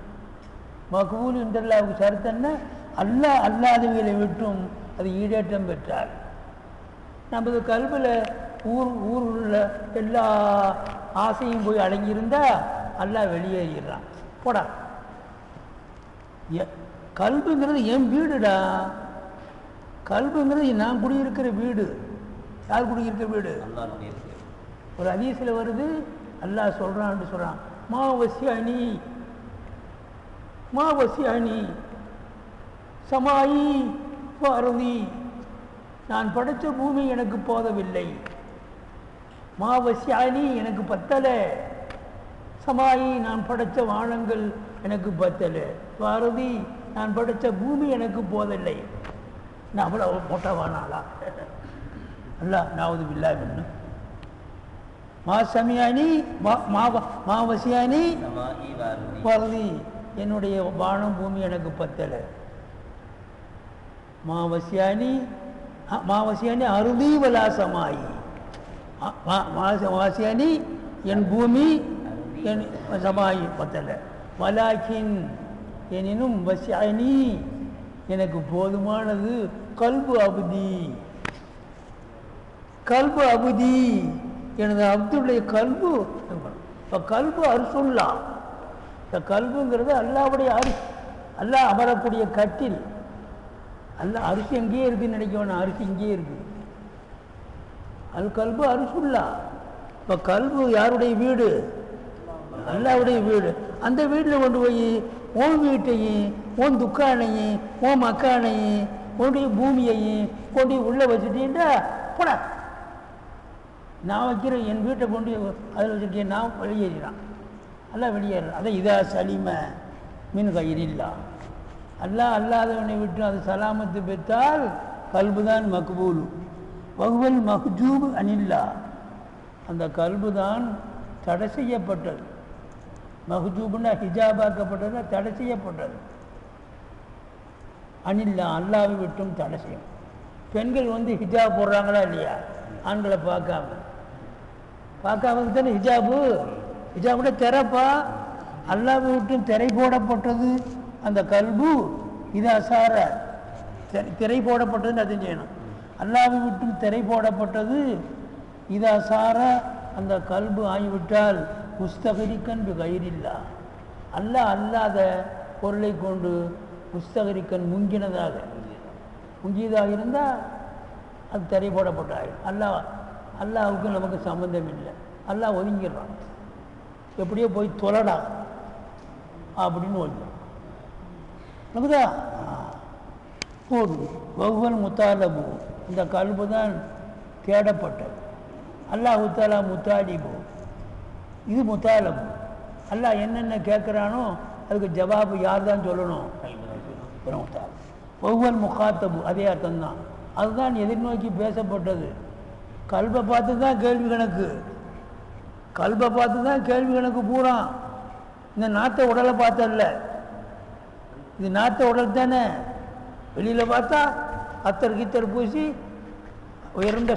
மக்பூல் இன்டல்லாவுக்கு ஷருத்து என்ன, அல்லாதவைகளை விட்டும் அது ஈடேற்றம் பெற்றார். நமது கல்வியில் ஊரில் எல்லா ஆசையும் போய் அடங்கியிருந்தா அல்லாஹ் வெளியேறிடுறான். போடா, கல்புங்கிறது என் வீடுடா. கல்புங்கிறது நான் குடியிருக்கிற வீடு. யார் குடியிருக்கிற வீடு? ஒரு ஹதீஸில் வருது, அல்லாஹ் சொல்கிறான்னு சொல்கிறான், மா வசியானி சமாயி அருதி, நான் படைத்த பூமி எனக்கு போதவில்லை. மா வசியானி எனக்கு பத்தலை, சமாயி நான் படைத்த வானங்கள் எனக்கு பத்தலை, அருதி நான் படைத்த பூமி எனக்கு போதில்லை. நான் அவ்வளோ மொட்டவானாளா? அல்லாஹ் நாவது பில்லா வேணும். மா சமியானி மா வசியானி வருதி, என்னுடைய வானம் பூமி எனக்கு பத்தலை. மாவசியானி அருதி வலா சமாயி, வாசியானி என் பூமி என் சமாயி பத்தலை. வலாக்கின் எனினும் வசியானி எனக்கு போதுமானது கல்பு அபுதி. கல்பு அபுதி, எனது அப்துடைய கல்பு. இப்போ கல்பு அரிசுல்லா. இந்த கல்புங்கிறது அல்லாவுடைய அல்லாஹ் அமரக்கூடிய கட்டில். அல்லாஹ் அரிசி எங்கேயே இருக்குதுன்னு நினைக்கணும், அரிசி இங்கேயே இருக்குது. அது கல்பு அரிசுல்லா. இப்போ கல்பு யாருடைய வீடு? அல்லாவுடைய வீடு. அந்த வீட்டில் கொண்டு போய் உன் வீட்டையும் உன் துக்கானையும் உன் மக்கானையும் உன்னுடைய பூமியையும் கொண்டு உள்ளே வச்சுட்டீன்றா போட. நான் வைக்கிறேன் என் வீட்டை கொண்டு அதில் வச்சுருக்கேன், நான் வெளியேறான் எல்லாம் வெளியேறான். அதை இதா சலிம மீன் கயிறில்லா. அல்லாதவனை விட்டு அது சலாமத்து பெற்றால் கல்பு தான் மக்பூலு. வகுவல் மஹ்ஜூபு அனில்லா. அந்த கல்பு தான் தடை செய்யப்பட்டது. மஹ்ஜூபுன்னா ஹிஜாபாக்கப்பட்டது, தடை செய்யப்பட்டது. அனில்லா, அல்லாவை விட்டும் தடை செய்யும். பெண்கள் ஹிஜாப் போடுறாங்களா இல்லையா? ஆண்களை பார்க்காம தானே ஹிஜாபு. ஹிஜாபுட திறப்பா. அல்லாவை விட்டும் திரை போடப்பட்டது அந்த கல்பு. இது அசார திரை போடப்பட்டதுன்னு அது செய்யணும். அல்லாவை விட்டும் திரை போடப்பட்டது இது அசார அந்த கல்பு ஆகிவிட்டால் முஸ்தகரிக்கன் கயிறில்லா. அல்லாத பொருளை கொண்டு முஸ்தகரிக்கன் முங்கியதாக இருந்தால் அது திரை போடப்பட்டாயிடும். அல்லாவுக்கு நமக்கு சம்பந்தம் இல்லை. அல்லாஹ் ஒதுங்கிடுறான். எப்படியோ போய் தொலடா அப்படின்னு ஒன்று நமக்குதா போடு. வகுவல் முத்தாலபு, இந்த கல்பு தான் தேடப்பட்டது. அல்லாஹு தாலா முத்தாலிபு, இது முத்தாலபு. அல்லாஹ் என்னென்ன கேட்குறானோ அதுக்கு ஜவாபு யார் தான் சொல்லணும்? வகுவல் முகாத்தபு, அதே அர்த்தம்தான். அதுதான் எதிர்நோக்கி பேசப்பட்டது. கல்பை பார்த்து தான் கேள்வி கணக்கு. கல்பை பார்த்து தான் கேள்வி கணக்கு பூரா. இந்த நாத்த உடலை பார்த்தல்ல, இது நாத்த உடல் தானே. வெளியில் பார்த்தா அத்தர் கீத்தர் பூசி உயர்ந்த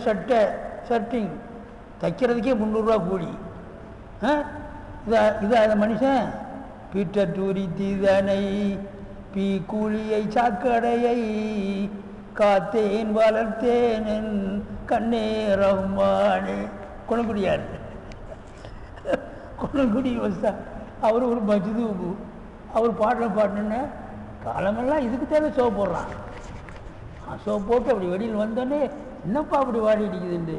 ஷர்ட்டிங் தைக்கிறதுக்கே 300 ரூபா கூலி. இதை அந்த மனுஷன் பீட்ட தூரி தீதனை பீ கூலியை சாக்கடையை காத்தேன் வளர்த்தேன் கண்ணே ரஹ்மானே. குணங்குடியார் குணங்குடி வசா அவர் ஒரு மஜ்தூபு. அவர் பாடணுன்னா காலமெல்லாம் இதுக்கு தேவை சோப்பு போடுறான். சோப்பு போட்டு அப்படி வெளியில் வந்தோடனே என்னப்பா அப்படி வாடி அடிக்குதுண்டு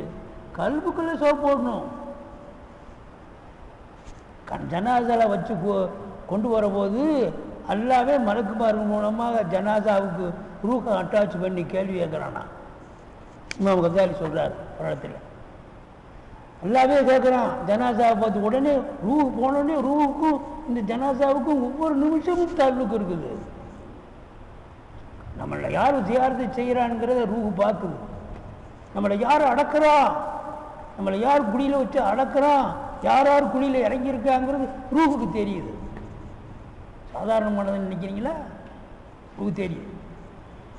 கல்புக்குள்ளே சோப்பு போடணும். ஜனாசாவில் வச்சு கொண்டு வரபோது அல்லாவே மலக்குமார்கள் மூலமாக ஜனாசாவுக்கு ரூஹை அட்டாச் பண்ணி கேள்வி கேட்குறானா. இமாம் கசாலி சொல்கிறார் படத்தில். அல்லாவே கேட்குறான் ஜனாசாவை பார்த்து. உடனே ரூஹு போனோடனே ரூஹுக்கும் இந்த ஜனாசாவுக்கும் ஒவ்வொரு நிமிஷமும் தாழ்வுக்கு இருக்குது. நம்மளை யார் தியாரத்தை செய்கிறான்ங்கிறத ரூஹு பார்க்குது. நம்மளை யார் அடக்கிறான், நம்மளை யார் குழியில் வச்சு அடக்கிறான், யார் குழியில் இறங்கியிருக்காங்கிறது ரூஹுக்கு தெரியுது. சாதாரணமானதுன்னு நினைக்கிறீங்களா? ரூஹு தெரியுது.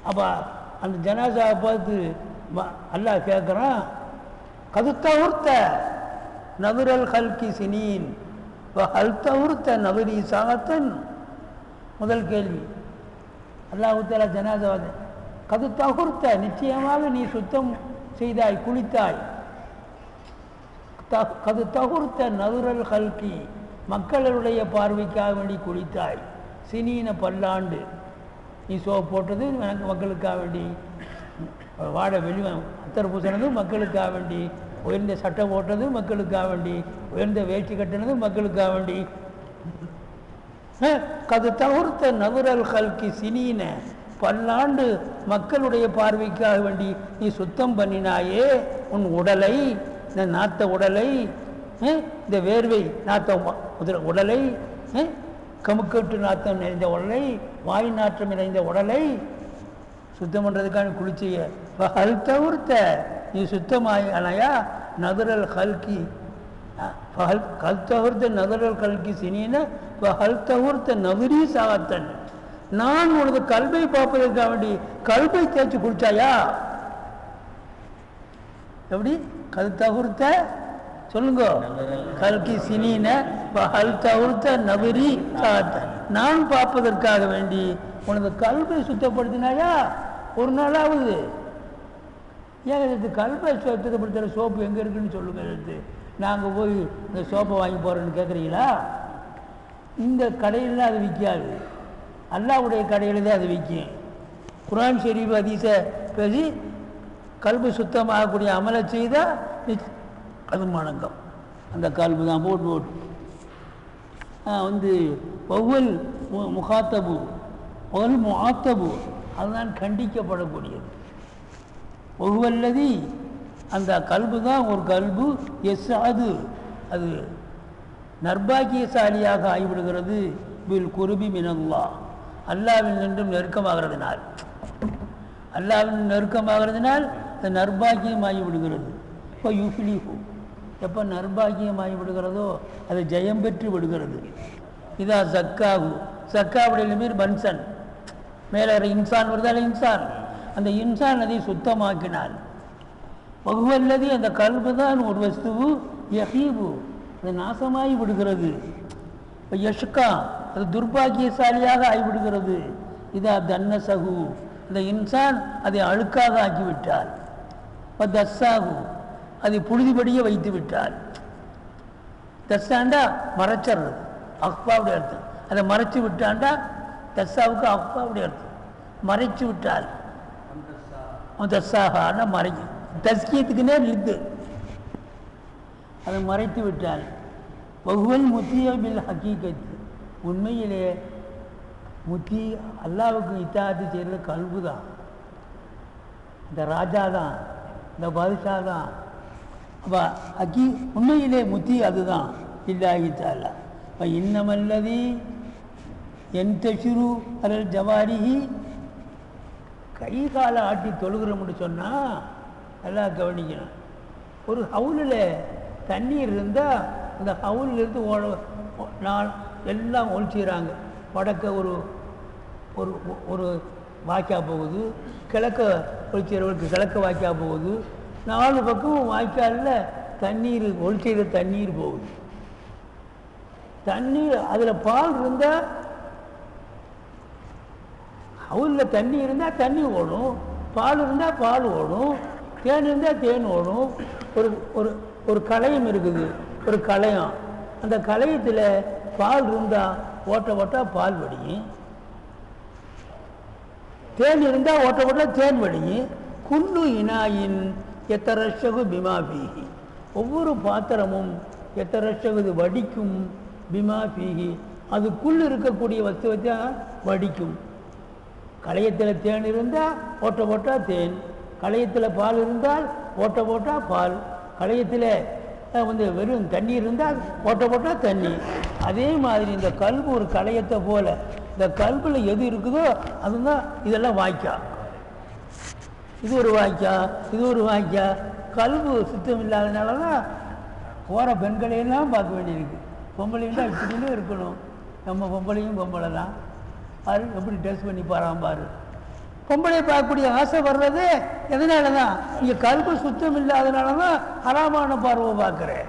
அப்போ அந்த ஜனாசாவை பார்த்து அல்லாஹ் கேட்குறான், கதுத்தவுர்த்த நதுரல் ஹல்கி சினீன் ஹல்தவுர்த்த நதுரி சாகத்தன். முதல் கேள்வி அல்லாஹ் தஆலா ஜனாசாவை கதுத்தவுர்த்த, நிச்சயமாக நீ சுத்தம் செய்தாய், குளித்தாய். கதுத்தவுர்த்த நதுரல் ஹல்கி, மக்களுடைய பார்வைக்காக வேண்டி குளித்தாய். சினீன பல்லாண்டு நீ சோப்பு போட்டது மக்களுக்காக வேண்டி, வாட வெளி அத்தர் பூசினது மக்களுக்காக வேண்டி, உயர்ந்த சட்டை போட்டது மக்களுக்காக வேண்டி, உயர்ந்த வேஷ்டி கட்டினது மக்களுக்காக வேண்டி. கது தவிர்த்த நவரல் கல்கி சினீன, பல்லாண்டு மக்களுடைய பார்வைக்காக வேண்டி நீ சுத்தம் பண்ணினாயே உன் உடலை, இந்த நாத்த உடலை, இந்த வேர்வை நாத்த உடலை, கமுக்கட்டு நாத்தம் நிறைந்த உடலை, வாய் நாற்றம் நிறைந்த உடலை சுத்தம் பண்ணுறதுக்கான குளிச்சிய ஹல் தவிர்த்த நீ சுத்தமாய் அனையா நதுரல் ஹல்கி ஹல் தவிர்த்த நதுரல் கல்கி சினீன ஹல் தவிர்த்த நதுரி சாத்தன். நான் உனது கல்வை பார்ப்பதற்காக வேண்டி கல்வை தேய்ச்சி குடிச்சாயா? எப்படி கல் தவிர்த்த சொல்லுங்க? கல்கி சினீன ஹல் தவிர்த்த நதுரி சாத்தன். நான் பார்ப்பதற்காக வேண்டி உனது கல்வை சுத்தப்படுத்தினாயா ஒரு நாளாவது. ஏன் இது கல்வை சுத்தப்படுத்துகிற சோப்பு எங்கே இருக்குன்னு சொல்லுங்க. எடுத்து நாங்கள் போய் இந்த சோப்பை வாங்கி போகிறோன்னு கேட்குறீங்களா? இந்த கடையில் அது விற்காது, அல்லாஹ்வுடைய கடையில் தான் அது விற்கும். குர்ஆன் ஷரீஃப் ஹதீஸை பேசி கல்வி சுத்தமாகக்கூடிய அமலை செய்தால் அது வணக்கம். அந்த கல்வி தான் போட்டு ஒவ்வொரு முகாத்தபு ஒவ்வொரு முஆத்தபு அதுதான் கண்டிக்கப்படக்கூடியது. ஒவ்வொல்லதி அந்த கல்பு தான் ஒரு கல்பு அது நர்பாக்கியசாலியாக ஆகிவிடுகிறது. பில் குருபி மினல்லாஹ், அல்லாஹ்வில் நின்றும் நெருக்கமாகிறதுனால், அல்லாஹ்வில் நெருக்கமாகிறதுனால் அது நர்பாக்கியமாகி விடுகிறது. இப்போ யுஃப்லிஹு, எப்போ நர்பாக்கியமாகி விடுகிறதோ அது ஜெயம் பெற்று விடுகிறது. இதா சக்காகு, சக்காவுடைய மீர் பன்சன், மேலே இன்சான் வருதால் இன்சான், அந்த இன்சான் அதை சுத்தமாக்கினால் வகுவல்லதி அந்த கல்பு தான் ஒரு வஸ்துவு யஹீபு அது நாசமாகி விடுகிறது. இப்போ யஷ்கா அது துர்பாக்கியசாலியாக ஆகிவிடுகிறது. இதா தன்னசகு இந்த இன்சான் அதை அழுக்காக ஆக்கிவிட்டால், இப்போ தஸ்ஸாகு அதை புழுதிபடியே வைத்து விட்டால், தஸ்ஸாண்டா மறைச்சிடுறது அஃபாவுடைய அர்த்தம். அதை மறைச்சி விட்டாண்டா தஸ்ஸாவுக்கு அஃபாவுடைய அர்த்தம். மறைச்சு விட்டால் தஸ்ஸாகான மறைச்சு தஸ்கியத்துக்குன்னே நிறுத்து, அதை மறைத்து விட்டால் வகுவல் முத்திய பில் ஹக்கீகத், உண்மையிலே முத்தி அல்லாவுக்கு இத்தாத்து செய்கிறது கல்பு தான், இந்த ராஜா தான், இந்த பாதுஷா தான். அப்போ உண்மையிலே முத்தி அதுதான் இல்லாஹி தஆலா. இப்போ இன்னமல்லதி என்தஷிரு அலல் ஜவாரிஹி, கை காலை ஆட்டி தொழுகிறோம்னு சொன்னால் நல்லா கவனிக்கணும். ஒரு ஹவுலில் தண்ணீர் இருந்தால் அந்த ஹவுலிருந்து எல்லாம் ஒழிச்சிக்கிறாங்க. வடக்க ஒரு ஒரு ஒரு வாய்க்கா போகுது, கிழக்க ஒழிச்சிறவர்களுக்கு கிழக்க வாய்க்கா போகுது, 4 பக்கமும் வாய்க்காலில் தண்ணீர் ஒழிச்சிற தண்ணீர் போகுது. தண்ணீர் அதில் பால் இருந்தால், ஹவுலில் தண்ணி இருந்தால் தண்ணி ஓடும், பால் இருந்தால் பால் ஓடும், தேன் இருந்தால் தேன் ஓடும். ஒரு ஒரு ஒரு களையம் இருக்குது, ஒரு களையம், அந்த களையத்தில் பால் இருந்தால் ஓட்ட பால் வடியும், தேன் இருந்தால் ஓட்ட தேன் வடியும். குல்லு இனாயின் எத்தரஷகு பிமா பீஹி, ஒவ்வொரு பாத்திரமும் எத்தரஷகு வடிக்கும், பிமா பீஹி அதுக்குள் இருக்கக்கூடிய வஸ்துவை தான் வடிக்கும். களையத்தில் தேன் இருந்தால் ஓட்ட தேன், களையத்தில் பால் இருந்தால் ஓட்ட பால், களையத்தில் வெறும் தண்ணி இருந்தால் ஓட்ட தண்ணி. அதே மாதிரி இந்த கல்பு ஒரு களையத்தை போல, இந்த கல்பில் எது இருக்குதோ அதுதான் இதெல்லாம் வாய்க்கா. இது ஒரு வாய்க்கா, இது ஒரு வாய்க்கா. கல்பு சுத்தம் இல்லாதனால தான் போகிற பெண்களையெல்லாம் பார்க்க வேண்டியிருக்கு. பொம்பளைன்னா இப்படின்னு இருக்கணும், நம்ம பொம்பளையும் பொம்பளை தான். பாரு எப்படி ட்ரெஸ் பண்ணி பாராம பாரு. பொம்பளை பார்க்கக்கூடிய ஆசை வர்றது எதனால தான்? இங்கே கல்பு சுத்தம் இல்லாதனால தான் ஹராமான பார்வை பார்க்குறேன்,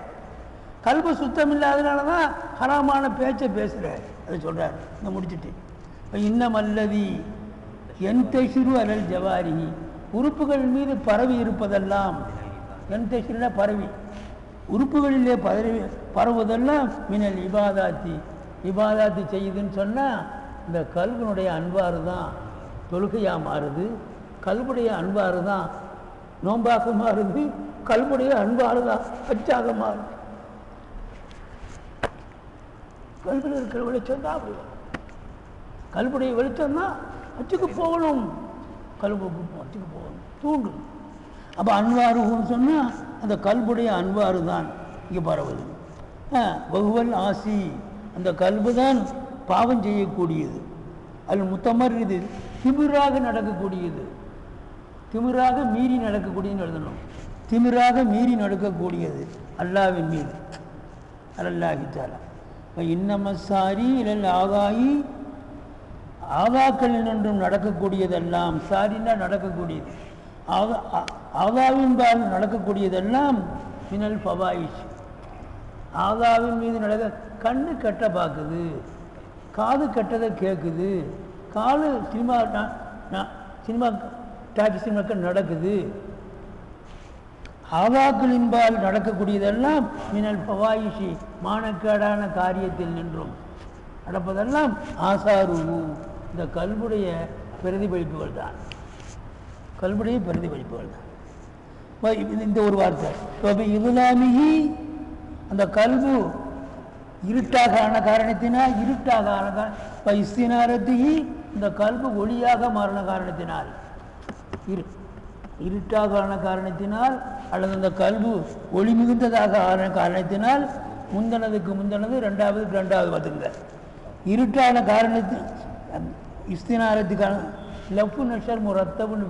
கல்பு சுத்தம் இல்லாதனால தான் ஹராமான பேச்சை பேசுகிறேன். அதை சொல்கிறார். இதை முடிச்சுட்டு இன்னமல்லதி என்தஷிரு அலல் ஜவாரி, உறுப்புகள் மீது பரவி இருப்பதெல்லாம், என்தஷிருனா பரவி, உறுப்புகளிலே பரவுவதெல்லாம் மினல் இபாதாத்தி, இபாதாத்தி செய்யுதுன்னு சொன்னால் இந்த கல்வினுடைய அன்பாறு தான் தொழுகையாக மாறுது, கல்புடைய அன்பாறு தான் நோம்பாக மாறுது, கல்புடைய அன்பாறு தான் அச்சாக மாறுது. கல்வியில் இருக்கிற வெளிச்சம் தான் அப்படி, கல்புடைய வெளிச்சம் தான் அச்சுக்கு போகணும், கல்புக்கு அச்சுக்கு போகணும், தூண்டு. அப்போ அன்வாருன்னு சொன்னால் அந்த கல்புடைய அன்வாறு தான் இங்கே பரவுது. வகுவல் ஆசி, அந்த கல்பு தான் பாவம் செய்யக்கூடியது. அது முத்தமர்றது திமிராக நடக்கக்கூடியது, திமிராக மீறி நடக்கக்கூடியதுன்னு எழுதணும். திமிராக மீறி நடக்கக்கூடியது அல்லாவின் மீது, அல்லாஹி தஆலா. இப்போ இன்னமசாரி இல்ல ஆகாயி, ஆகாக்கள் என்றும் நடக்கக்கூடியதெல்லாம், சாரின்னா நடக்கக்கூடியது, ஆகாவின் பால் நடக்கக்கூடியதெல்லாம் மினல் ஃபவாயிஷ், ஆகாவின் மீது நடக்க. கண்ணு கெட்ட பார்க்குது, காது கெட்டதை கேட்குது, காலு சினிமா டாக்கி சினிமாக்கள் நடக்குது. ஆவாக்களின்பால் நடக்கக்கூடியதெல்லாம் மினல் பவாயிஷி மானக்கேடான காரியத்தில் நின்றும் நடப்பதெல்லாம் ஆசாரு இந்த கல்புடைய பிரதிபலிப்புகள் தான். கல்புடைய பிரதிபலிப்புகள் தான். இந்த ஒரு வார்த்தை இஸ்லாமிகி அந்த கல்பு இருட்டாக ஆன காரணத்தினால் இஸ்தினாரத்திகி இந்த கல்பு ஒளியாக மாறின காரணத்தினால் இருட்டாக ஆன காரணத்தினால் அல்லது அந்த கல்பு ஒளி மிகுந்ததாக ஆன காரணத்தினால் முந்தனதுக்கு முந்தனது ரெண்டாவதுக்கு ரெண்டாவது பார்த்துங்க. இருட்டான காரணத்தில் இஸ்தினாரத்துக்கான லஃபு நஷர் முரத்தப்னு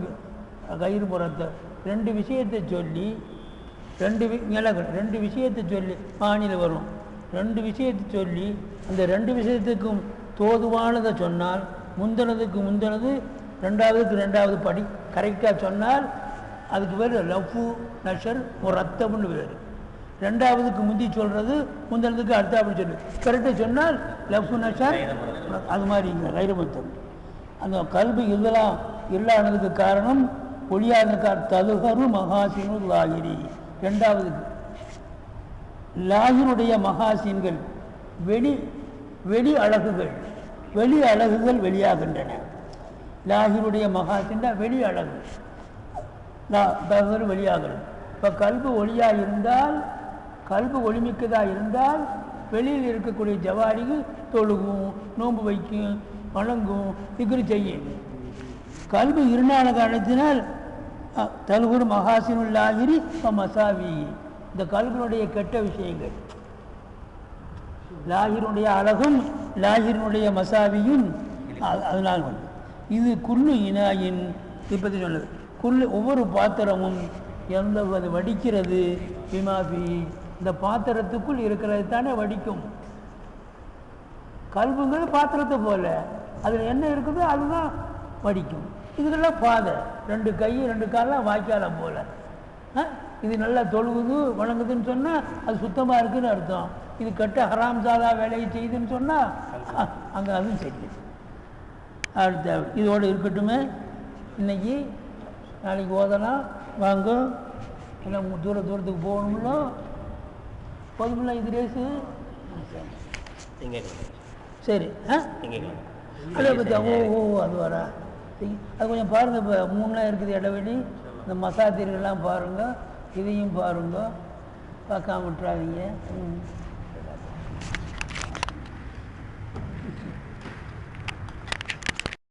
கயிறு முரத்த ரெண்டு விஷயத்தை சொல்லி ரெண்டு விஷயத்தை சொல்லி மாநில வரும். ரெண்டு விஷயத்தை சொல்லி அந்த ரெண்டு விஷயத்துக்கும் தோதுவானதை சொன்னால் முந்தனதுக்கு முந்தனது ரெண்டாவதுக்கு ரெண்டாவது படி கரெக்டாக சொன்னால் அதுக்கு பேர் லஃபு நஷர் முரத்தப்னு பேர். ரெண்டாவதுக்கு முந்தி சொல்கிறது முந்தனதுக்கு அடுத்தாப்படி சொல்லு கரெக்டாக சொன்னால் லஃபு நஷர் அது மாதிரி இங்கே கைரமத்தம். அந்த கல்வி இதெல்லாம் இல்லாததுக்கு காரணம் ஒளியாத தலுகரு மகாசினு லாகிரி. ரெண்டாவதுக்கு லாகிருடைய மகாசீன்கள் வெளி அழகுகள் வெளியாகின்றன. லாகிருடைய மகாசீன் வெளி அழகு தகுறு வெளியாகிறது. இப்போ கல்பு ஒளியாக இருந்தால் கல்பு ஒளிமிக்கதாக இருந்தால் வெளியில் இருக்கக்கூடிய ஜவாரிக்கு தொழுகும், நோன்பு வைக்கும், வணங்கும், திக்ரு செய்யும். கல்பு இருநாள காரணத்தினால் தல்குரு மகாசினுல் லாகிரி மசாவி இந்த கல்வினுடைய கெட்ட விஷயங்கள் லாகிருடைய அழகும் லாகிரினுடைய மசாவியும் அதனால் வந்து இது குல்லு இனாயின் இப்படி சொன்னது. ஒவ்வொரு பாத்திரமும் எந்த வடிக்கிறது விமாபி இந்த பாத்திரத்துக்குள் இருக்கிறது தானே வடிக்கும். கல்புங்கிறது பாத்திரத்தை போல அதில் என்ன இருக்குதோ அதுதான் வடிக்கும். இதுக்கெல்லாம் பாதை ரெண்டு கை ரெண்டு காலெலாம் வாய்க்காலம் போல. இது நல்லா தொழுகுது வணங்குதுன்னு சொன்னால் அது சுத்தமாக இருக்குதுன்னு அர்த்தம். இது கெட்ட ஹராம் சாதா வேலையை செய்யுதுன்னு சொன்னால் அங்கே அதுவும் செய்யுது. அடுத்த இதோடு இருக்கட்டுமே. இன்னைக்கு நாளைக்கு ஓதலாம் வாங்க. எல்லாம் தூரத்துக்கு போகணும்ல போதுமில்ல. இது ரேஸு சரி. அதை பற்றி அது வரா அது கொஞ்சம் பாருங்கள். இப்போ 3 இருக்குது இடைவெளி. இந்த மசாத்திர்கள்லாம் பாருங்கள், இதையும் பாருங்கள், பார்க்காம விட்டுறாதீங்க.